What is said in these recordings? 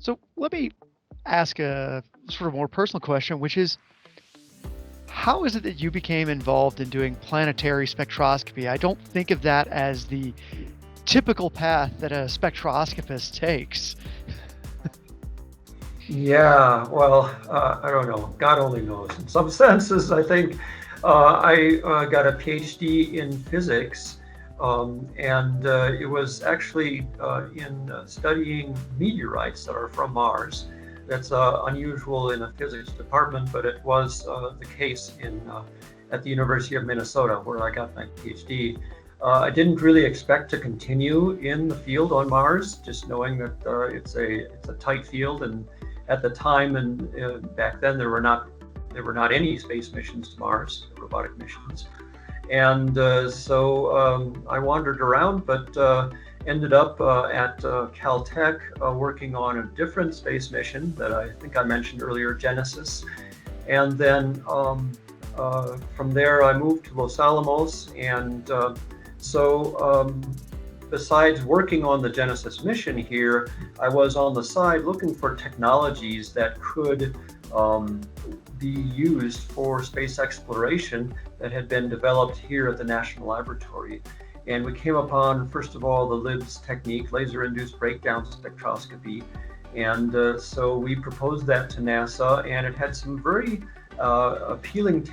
So let me ask a sort of more personal question, which is, how is it that you became involved in doing planetary spectroscopy? I don't think of that as the typical path that a spectroscopist takes. Yeah, well, I don't know. God only knows. In some senses, I think I got a PhD in physics, and it was actually in studying meteorites that are from Mars. That's unusual in a physics department, but it was the case in at the University of Minnesota, where I got my PhD. I didn't really expect to continue in the field on Mars, just knowing that it's a tight field, and at the time and back then there were not any space missions to Mars, robotic missions, and so I wandered around, but ended up at Caltech working on a different space mission that I think I mentioned earlier, Genesis, and then from there I moved to Los Alamos, and so besides working on the Genesis mission here, I was on the side looking for technologies that could be used for space exploration that had been developed here at the National Laboratory. And we came upon, first of all, the LIBS technique, laser-induced breakdown spectroscopy. And so we proposed that to NASA, and it had some very appealing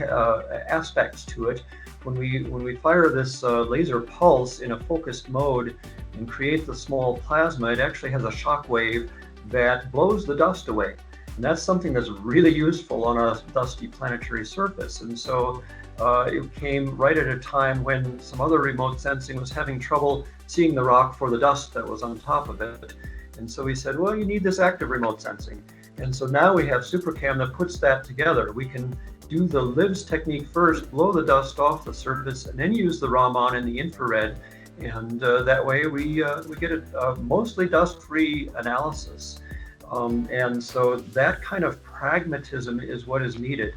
aspects to it. When we fire this laser pulse in a focused mode and create the small plasma, it actually has a shock wave that blows the dust away. And that's something that's really useful on a dusty planetary surface. And so it came right at a time when some other remote sensing was having trouble seeing the rock for the dust that was on top of it. And so we said, well, you need this active remote sensing. And so now we have SuperCam that puts that together. We can do the LIBS technique first, blow the dust off the surface, and then use the Raman in the infrared. And that way we get a mostly dust-free analysis. And so that kind of pragmatism is what is needed.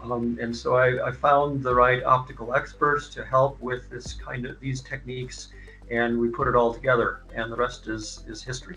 And so I found the right optical experts to help with these techniques, and we put it all together, and the rest is history.